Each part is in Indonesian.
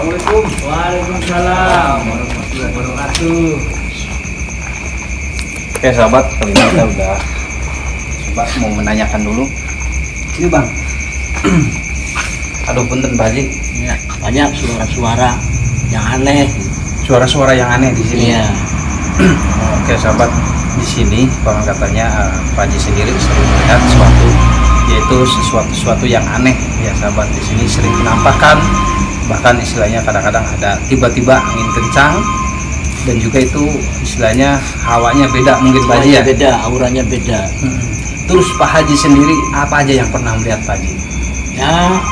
Assalamualaikum. Waalaikumsalam warahmatullahi wabarakatuh. Oke sahabat, kali ini kita udah coba mau menanyakan dulu. Ini bang, aduh punten Pak Haji. Ya, banyak suara-suara yang aneh. Suara-suara yang aneh di sini. Iya. Oke sahabat, di sini konon katanya Pak Haji sendiri sering melihat yaitu sesuatu yang aneh ya sahabat. Di sini sering menampakkan, bahkan istilahnya kadang-kadang ada tiba-tiba angin kencang, dan juga itu istilahnya hawanya beda mungkin Pak Haji ya. Beda, auranya beda. Terus Pak Haji sendiri apa aja yang pernah melihat Pak Haji? Ya,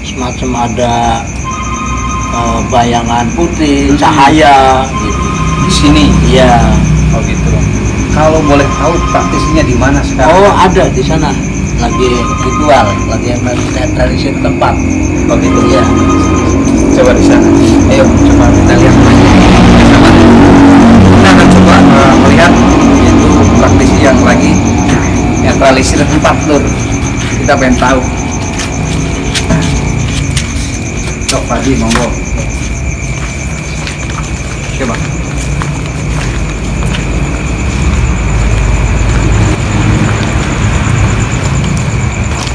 semacam ada bayangan putih, cahaya gitu. Di sini. Iya. Oh gitu. Kalau boleh tahu praktisinya di mana sekarang? Oh, ada di sana. Lagi ritual, lagi menetralisir tempat. Oh gitu. Iya. Coba di sana. Ayo coba kita lihat. Kita akan coba melihat yaitu praktisi yang lagi netralisir tempat lur. Kita pengen tahu. Sok Pak Haji, monggo. Coba.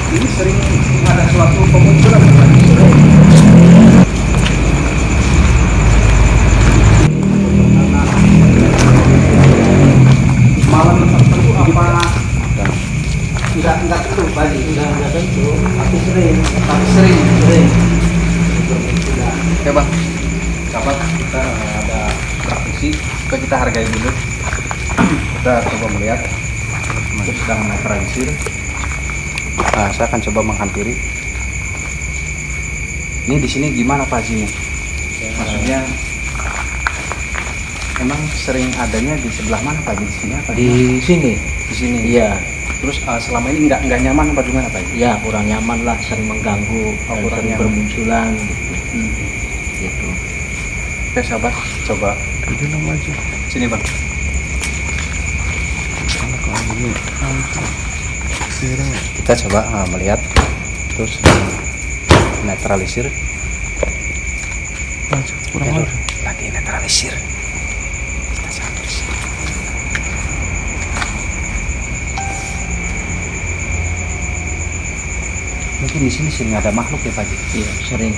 Ini sering ada suatu pemunculan Pak Haji. Malam tertentu apa? Enggak tentu Pak Haji. Enggak tentu, tapi sering. Tapi sering. Sudah. Oke bang, sahabat kita ada praktisi, coba kita hargai dulu. Kita coba melihat, itu sedang menetralisir. Saya akan coba menghampiri. Ini di sini gimana Pak Haji nih? Maksudnya, emang sering adanya di sebelah mana Pak Haji? Di sini apa? Di sini. Di sini. Iya. Terus selama ini nggak nyaman apa gimana Pak Haji? Ya, kurang nyaman lah, sering mengganggu, dan kurang sering nyaman. bermunculan gitu. Gitu. Oke sahabat, coba sini bang. Kita coba melihat terus netralisir. Lagi netralisir. Kita coba di sini. Mungkin di sini sering ada makhluk ya Pak Haji? Iya, sering.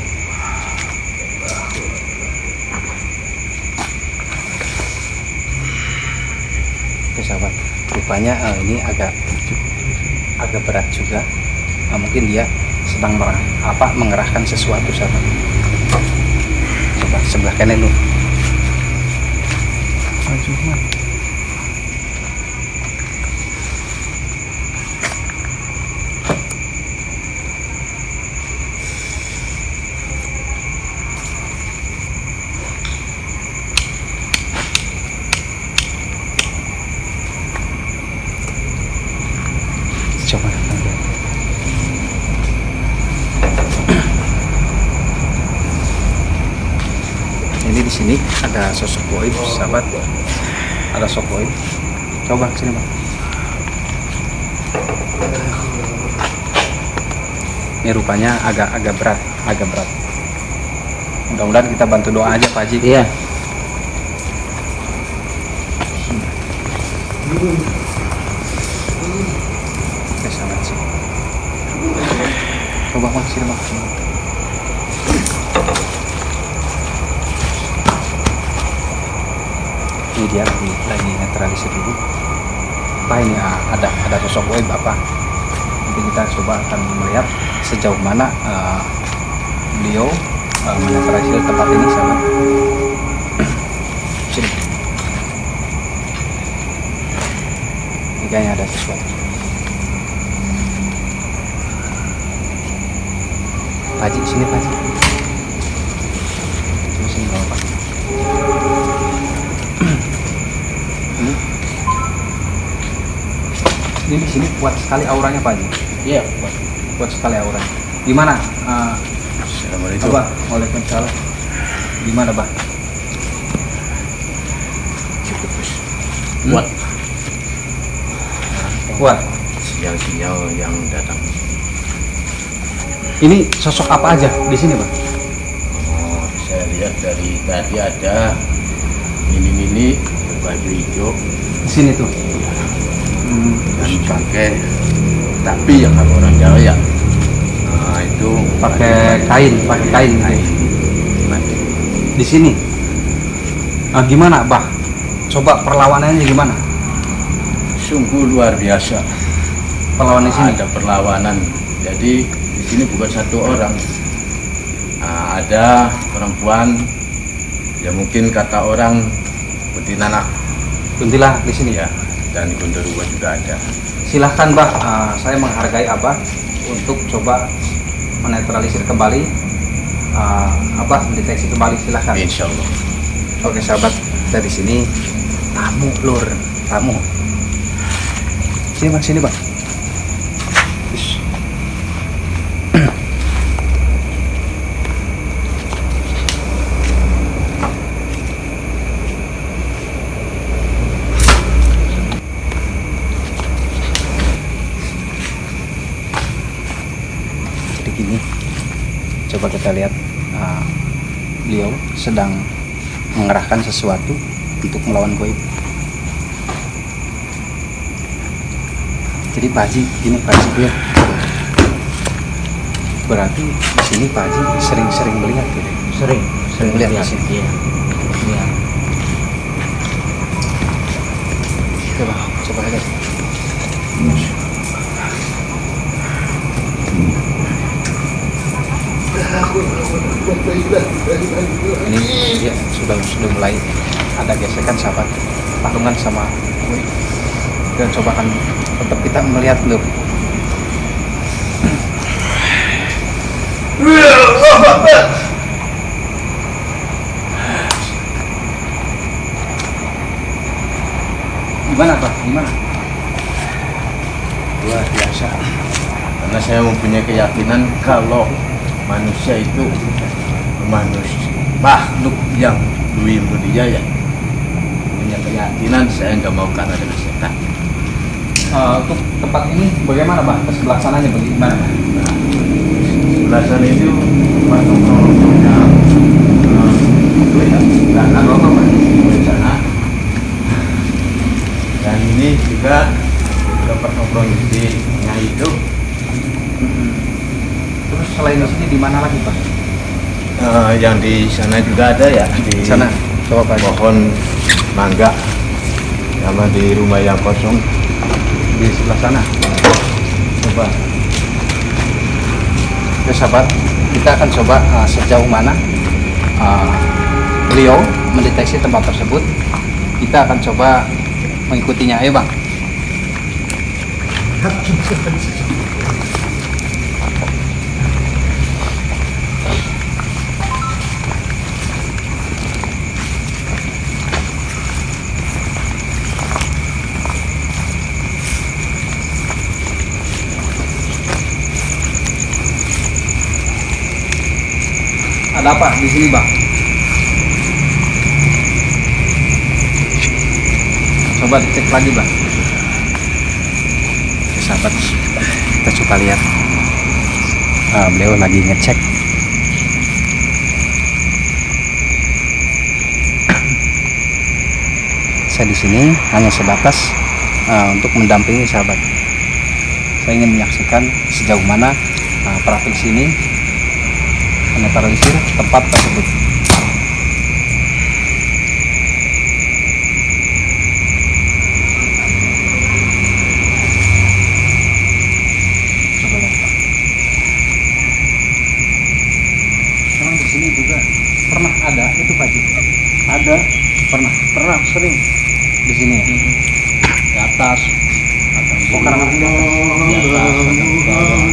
Oke sahabat, rupanya ini agak berat juga. Mungkin dia sedang mengerahkan sesuatu sahabat. Coba sebelah kanan dulu. Coba ini di sini ada sosok goib sahabat, ada sosok goib. Coba sini bang. Ini rupanya agak berat. Mudah-mudahan kita bantu doa aja Pak Haji. Iya. Oke sahabat sih. Coba bang sini bang. Ini dia lagi netralisir dulu. Apa ini ada sosok goib apa? Nanti kita coba akan melihat sejauh mana beliau menetralisir tempat ini sahabat. Sini. Ini kayaknya ada sesuatu. Pak Haji, sini Pak Haji. Sini bawa Pak. Ini di sini kuat sekali auranya Pak Haji. Iya, Kuat sekali auranya. Gimana? Assalamualaikum. Abah, waalaikumsalam. Gimana Bah? Cukup Gus. kuat. Kuat. Sinyal-sinyal yang datang. Ini sosok apa aja di sini Bang? lihat dari tadi ada ini baju hijau Di sini tuh. dan pakai tapi ya kalau orang Jawa ya itu Pakai kain gitu. Nah, Di sini. Gimana, Bah? Coba perlawanannya gimana? sungguh luar biasa. Perlawanan di sini. Ada perlawanan. Jadi di sini bukan satu orang. Ada perempuan, ya mungkin kata orang kuntilanak Kuntilanak di sini. ya, dan genderuwo juga ada. Silahkan, Bah. Saya menghargai Abah untuk coba menetralisir kembali. Abah mendeteksi kembali, silahkan. Insya Allah. Oke sahabat, dari sini tamu lur, tamu. Sini Bang, sini Bang. Ish. Jadi gini, coba kita lihat, beliau sedang mengerahkan sesuatu untuk melawan goib. Jadi Pak Haji, gini Pak Haji lihat. Berarti di sini Pak Haji sering-sering melihat gitu. Sering Melihat di sini. Iya. Iya. Coba lihat. Ini ya sudah mulai ada gesekan sahabat, tarungan sama goib. Dan coba kan tetap kita melihat loh. Gimana Pak? Gimana? Luar biasa. Karena saya mempunyai keyakinan kalau manusia itu makhluk yang Dwi Budijaya, punya keyakinan saya nggak mau kalah dengan setan. Untuk tempat ini bagaimana Pak? Ke sebelah sananya bagaimana? Nah, sebelah sana itu patung rohnya itu ya, karena roh apa di sana. Dan ini juga tempat nongkrong istrinya itu. Terus selain di sini di mana lagi Pak? Yang di sana juga ada ya, di Sana. Coba Pak. pohon mangga sama di rumah yang kosong. Di sebelah sana. Coba. Oke sahabat, kita akan coba sejauh mana beliau mendeteksi tempat tersebut. Kita akan coba mengikutinya. Ayo Bang. Ada apa di sini Bang? Coba dicek lagi Bang. Oke, sahabat, kita coba lihat. Beliau lagi ngecek. Saya di sini hanya sebatas untuk mendampingi sahabat. Saya ingin menyaksikan sejauh mana praktisi ini menetralisir tempat tersebut. Coba lihat Pak. Memang di sini juga pernah ada itu Pak Ji? Ada, pernah sering di sini ya? Di atas. Oh, karena di atas, di bawah.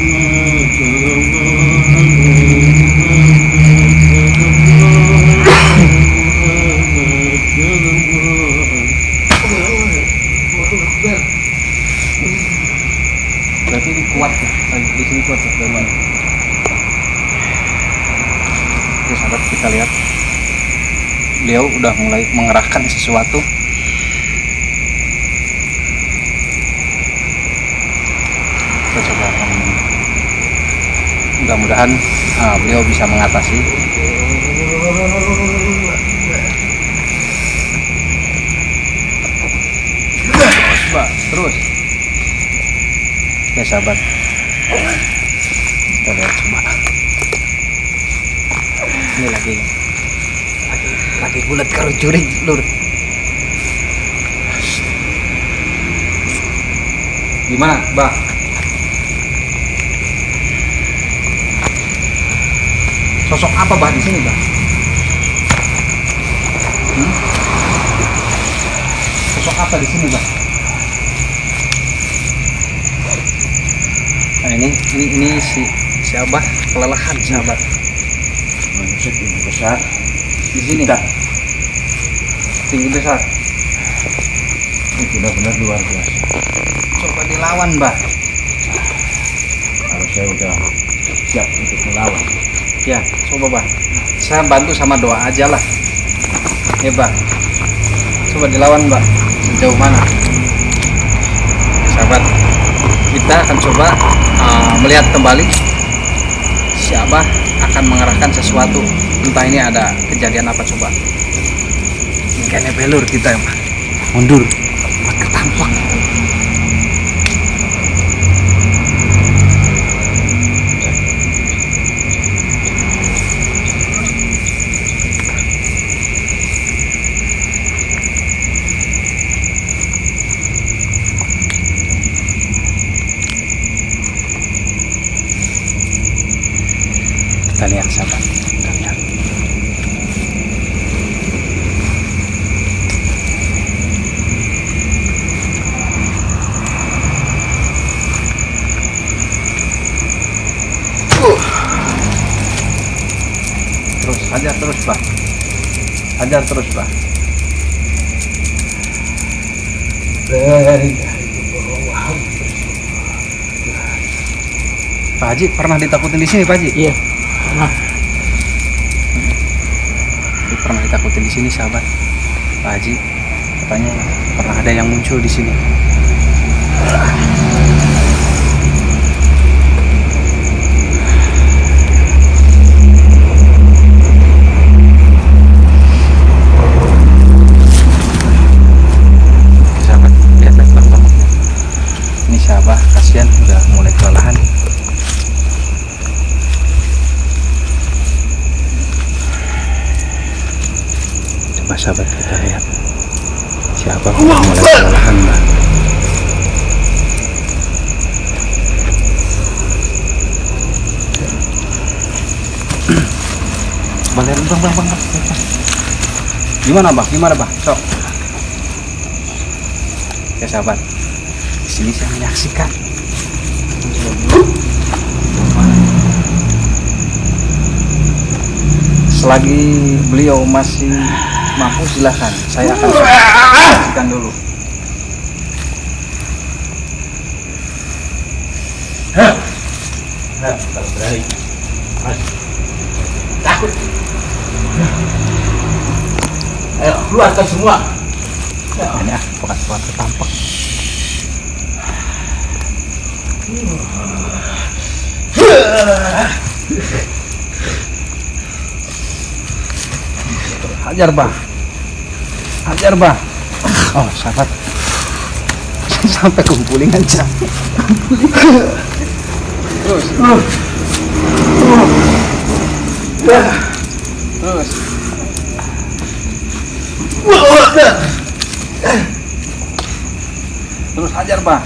Berarti ini kuat tuh, di sini kuat tuh dari mana? Oke sahabat, kita lihat beliau udah mulai mengerahkan sesuatu. Kita coba mudah-mudahan beliau bisa mengatasi. terus. Ya sahabat, kita lihat coba. Ini lagi bulat kalau curi lur. Gimana, Bah? Sosok apa Bah di sini, Bah? Sosok apa di sini, Bah? Nah, ini si Abah kelelahan, sahabat. Manusia tinggi besar Di sini. Tinggi besar. ini benar-benar luar biasa. Coba dilawan, Bah. Kalau saya udah siap untuk melawan. Ya, coba, Bah. Saya bantu sama doa aja lah. Ya, Bah. Coba dilawan, Bah. Sejauh mana? Sahabat, kita akan coba melihat kembali si Abah akan mengerahkan sesuatu. Entah ini ada kejadian apa, coba. Kayaknya belur kita, ya, Bah. Mundur buat ketampak. Kita lihat, sahabat, kita lihat. Terus hajar terus, Bah. Hajar terus, Bah. Pak Haji pernah ditakutin di sini, Pak Haji? Iya, pernah. Pernah ditakutin di sini, sahabat. Pak Haji katanya pernah ada yang muncul di sini. Sahabat, lihat belakangnya. Ini sahabat, kasihan udah mulai kelelahan. Coba sahabat, kita lihat siapa udah mulai kelelahan, Mbak. Bang. Gimana, Bah? Sok. Ya sahabat, di sini saya menyaksikan. Selagi beliau masih mampu, silakan. Saya akan saksikan dulu. Kalau berani, Mas, takut. Ayo keluarkan semua. Ini bukan tampak. Hajar, Bah. Oh, sahabat. Sampai kumpulingan capek. Terus. Terus hajar, Bah.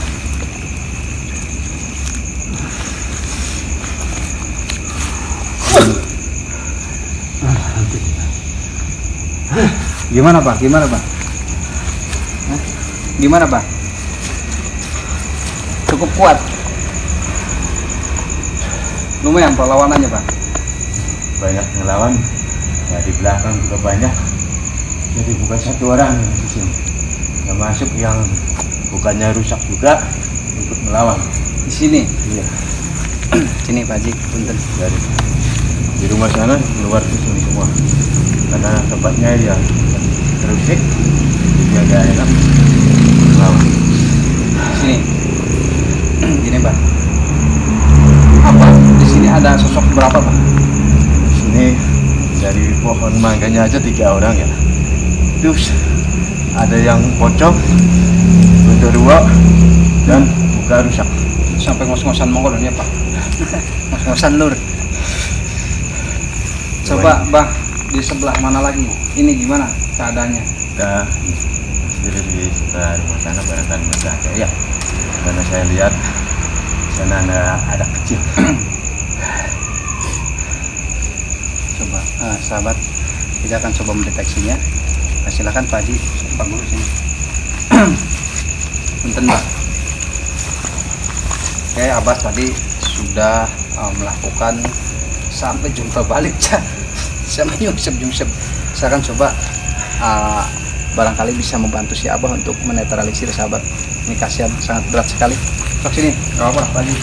Gimana, Bah? Hah? Gimana, Bah? Cukup kuat. Lumayan perlawanannya, Bah. Banyak ngelawan, ya di belakang juga banyak. Jadi bukan satu orang yang di sini. Termasuk yang bukannya rusak juga ikut melawan. Di sini. Iya. Sini, Pak Haji, punten. Dari di rumah sana keluar ke sini semua. Karena tempatnya ya terusik, jadi agak enak melawan. Sini. Gini, Pak. Apa? Di sini ada sosok berapa, Pak? Di sini dari pohon mangganya aja 3 orang ya. Terus ada yang pocong, gondor genderuwo dan buka rusak. Sampai ngos-ngosan mongol ya Pak. Ngos-ngosan lur. Coba Bah di sebelah mana lagi? Ini gimana keadaannya? Kita sendiri di sebelah rumah sana barangkali masih ada ya, karena saya lihat di sana ada kecil. Coba sahabat, kita akan coba mendeteksinya. Nah, silakan Pak Haji, Pak Guru sini. Punten Mbak. Oke, Abah tadi sudah melakukan sampai jumpa balik sama nyungsep. Saya akan coba barangkali bisa membantu si Abah untuk menetralisir sahabat. Ini kasihan, sangat berat sekali. Sok sini, gak apa-apa Pak Haji.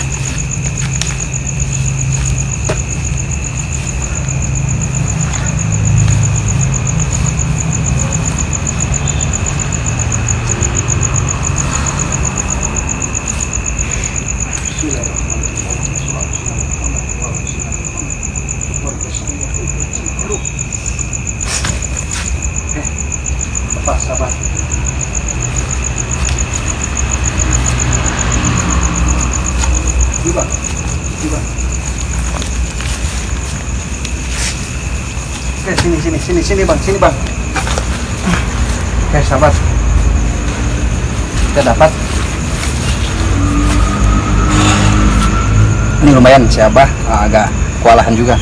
Sabar. Coba. Oke, sini Bang. Oke, sahabat. Kita dapat. Ini lumayan si Abah agak kewalahan juga.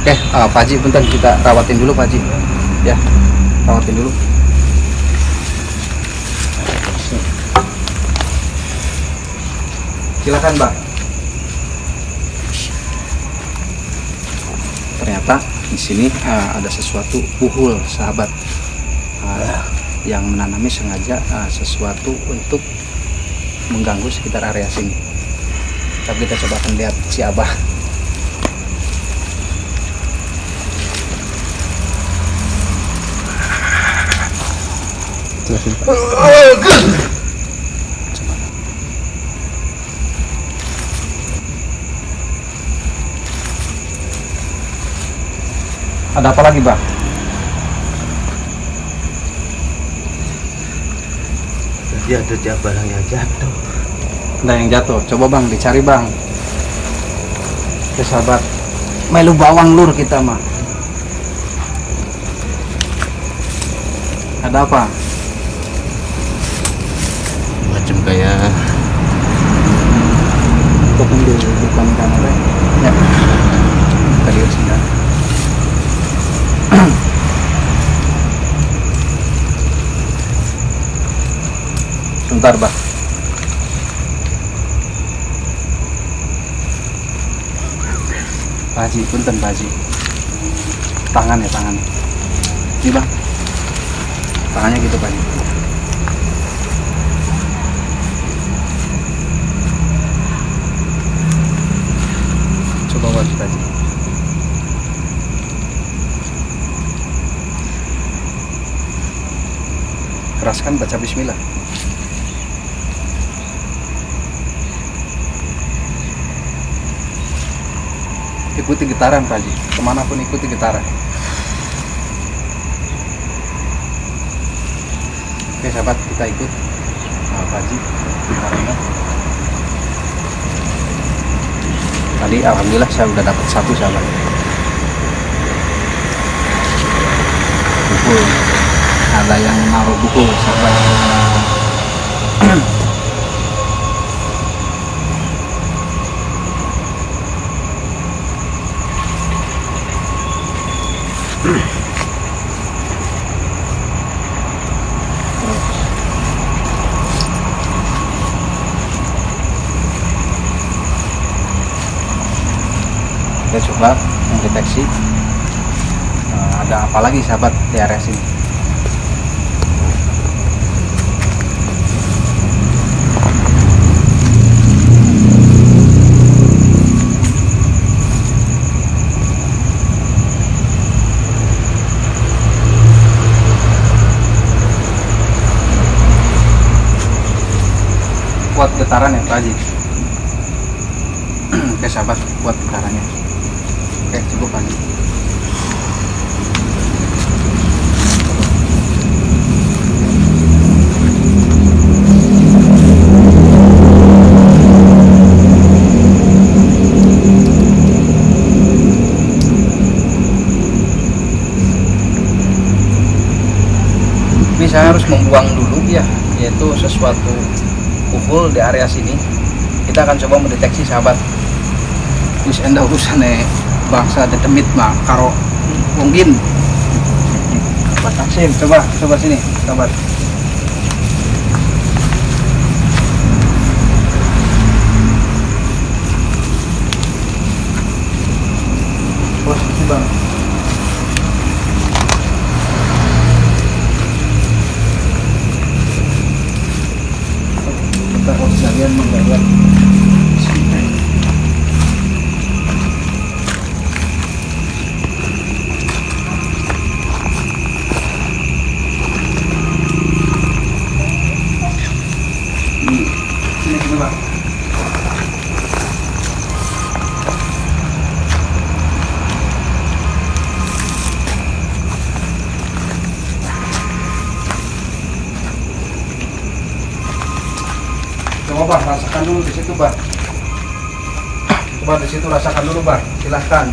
Oke, Pak Haji, bentar kita rawatin dulu Pak Haji. Ya, rawatin dulu. Silakan Bang. Ternyata di sini ada sesuatu puhul sahabat yang menanami sengaja sesuatu untuk mengganggu sekitar area sini. Tapi kita coba akan lihat si Abah. Ada apa lagi, Bang? Tadi ada tiap barang yang jatuh. Ada yang jatuh. Coba Bang, dicari Bang. Oke sahabat, melu bawang lur kita mah. Ada apa? Macam kayak Bukan kamera. Ya. Tadi sudah. Sebentar, Bang. Pak Haji, punten Pak Haji. Tangan. Ini Bang. Tangannya gitu Pak Haji. Coba buat Pak Haji. Keraskan, baca bismillah. Ikuti getaran Pak Haji, kemanapun ikuti getaran. Oke sahabat, kita ikut Pak Haji getarannya. Tadi alhamdulillah saya udah dapat satu sahabat. Buku, ada yang naruh buku sahabat. Kita coba mendeteksi ada apa lagi sahabat di area sini. Kuat getaran ya Pak Haji. Oke sahabat, kuat getarannya. Oke, cukup Pak Haji. saya harus membuang dulu ya, yaitu sesuatu pukul di area sini. Kita akan coba mendeteksi sahabat. Wis enda urusannya bangsa detemit mah karo mungkin. Taksim, coba sini sahabat. Posisi bang. Kita harus kalian membayar. Sini coba. Coba Bah, rasakan dulu di situ Bah. Coba di situ rasakan dulu Bah, silahkan.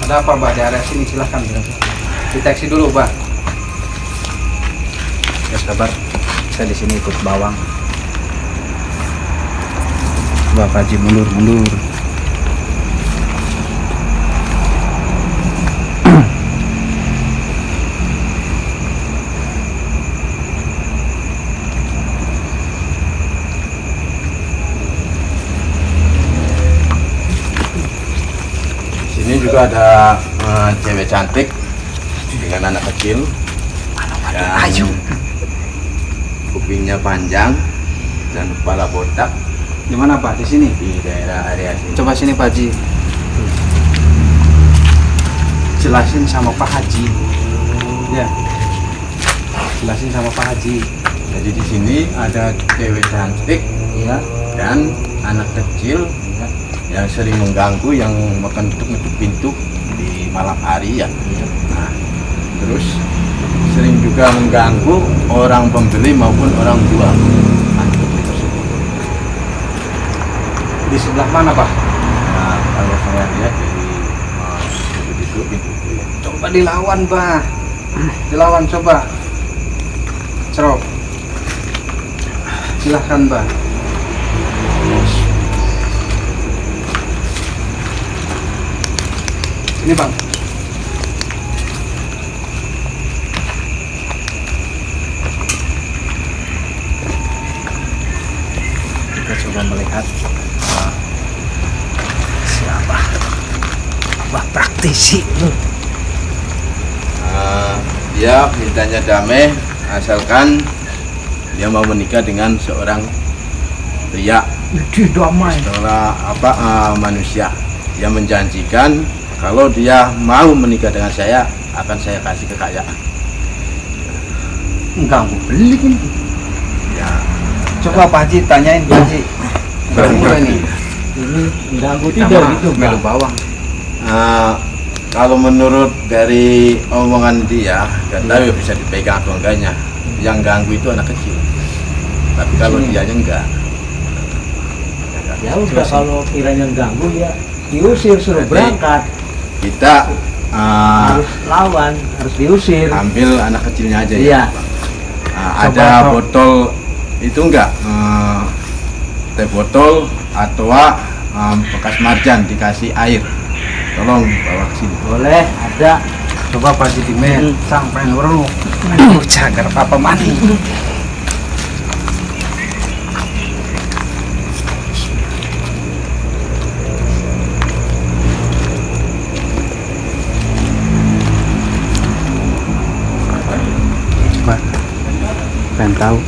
Ada apa Bah di area sini, silahkan. Deteksi dulu Bah. Ya sabar, saya di sini ikut bawang. Coba Pak Haji mundur. Sini juga ada cewek cantik dengan anak kecil. Dan kupingnya panjang dan kepala botak Di mana Pak? Di sini. di daerah area sini. Coba sini Pak Haji. Jelasin sama Pak Haji. Ya. Jelasin sama Pak Haji. Jadi di sini ada cewek cantik Iya. dan anak kecil yang sering mengganggu, yang makan nutup pintu di malam hari ya. Nah, terus sering juga mengganggu orang pembeli maupun orang jual. Nah, tersebut. Di sebelah mana Pak? Nah, kalau saya lihat dari itu pintu itu ya. Coba dilawan Pak. Dilawan coba. Cerok. Silahkan Pak. Ini Bang. Kita coba melihat siapa Abah praktisi. Dia mintanya damai asalkan dia mau menikah dengan seorang pria. Itu damai. Setelah manusia. Dia menjanjikan kalau dia mau menikah dengan saya akan saya kasih kekayaan. Enggak mau beli ini. Ya, Coba Pak Haji tanyain Pak Haji. Berapa ini? Ini mengganggu Kita tidak mah gitu melu Bang. bawang. kalau menurut dari omongan dia, nggak tahu ya bisa dipegang atau enggaknya. Yang ganggu itu anak kecil. Tapi kalau dianya enggak. Ya udah kalau kiranya ganggu ya diusir, suruh Jadi, berangkat. Kita Harus lawan, harus diusir. ambil anak kecilnya aja Iya. ya. Ada Coba, botol itu enggak? Teh botol atau bekas marjan dikasih air. Tolong bawa ke sini. Boleh, ada. Coba Pak Haji dimen sampai nurul. Cagar papa mani. Coba pengen tahu.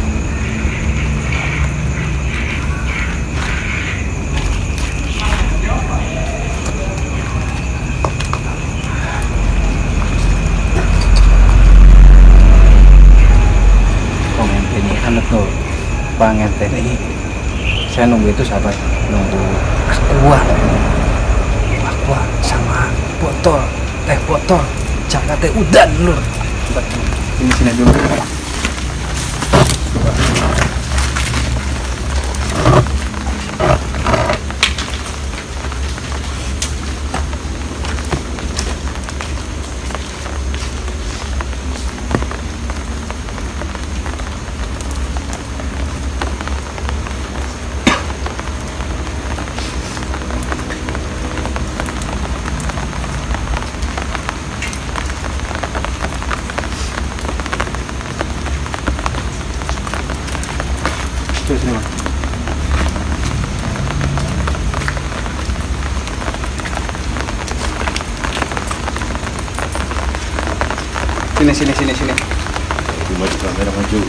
Ini anak tuh pangenten ini. Saya nunggu itu sahabat, nunggu aqua sama botol teh botol jangan teh udan lur. Coba ini sini dulu. Sini. Maju kamera maju.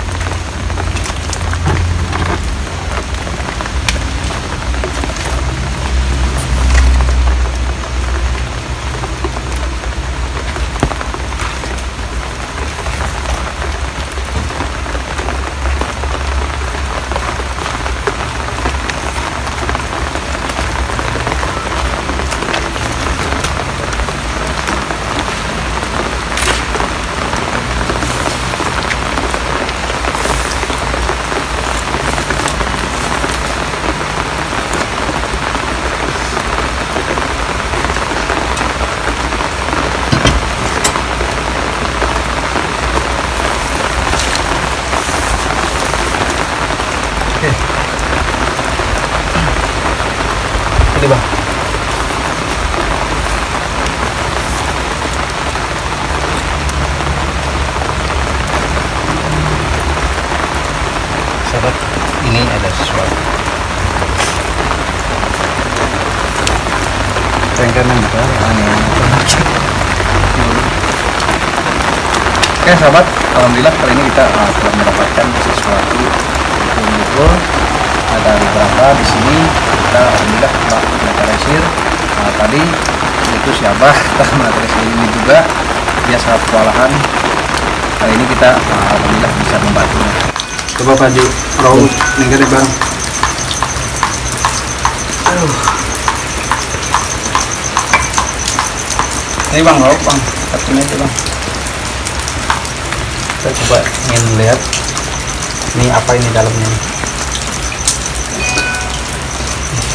Ini bang. Sahabat, ini ada sesuatu. Kanan Oke sahabat, alhamdulillah kali ini kita telah mendapatkan sesuatu betul-betul. Ada beberapa di sini kita alhamdulillah telah menetralisir. Tadi itu si Abah telah menetralisir ini juga, dia sangat kewalahan. Kali ini kita alhamdulillah bisa membantunya. Coba Pak Ju, perahu minggir deh bang. Ini bang, lauk bang, satunya itu bang. Kita coba ingin lihat ini apa ini dalamnya.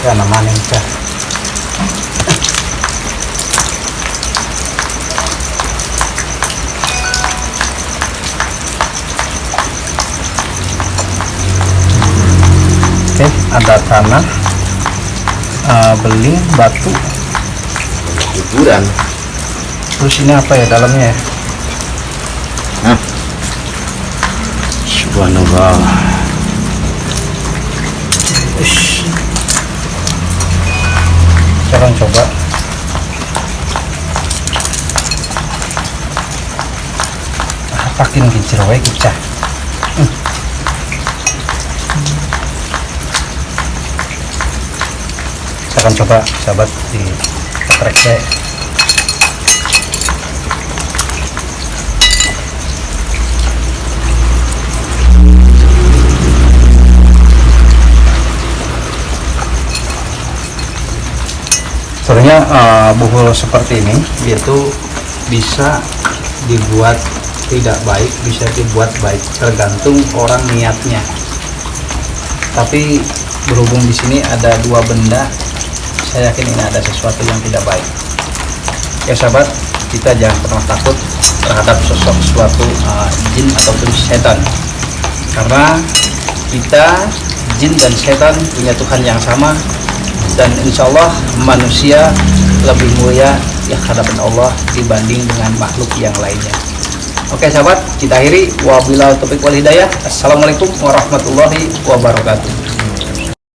Ya namanya cah. Oke, ada tanah, beling, batu. Kuburan. Terus ini apa ya dalamnya? Subhanallah. Sekarang coba. Pakin kincir wae kita. Sekarang coba sahabat di ketrek saya. Sebenarnya buhul seperti ini itu bisa dibuat tidak baik, bisa dibuat baik, tergantung orang niatnya. Tapi berhubung di sini ada dua benda, saya yakin ini ada sesuatu yang tidak baik. Ya sahabat, kita jangan pernah takut terhadap sosok suatu jin ataupun setan, karena kita jin dan setan punya Tuhan yang sama. Dan insya Allah manusia lebih mulia di hadapan Allah dibanding dengan makhluk yang lainnya. Oke sahabat, kita akhiri. Wabillahi taufiq wal hidayah. Assalamualaikum warahmatullahi wabarakatuh.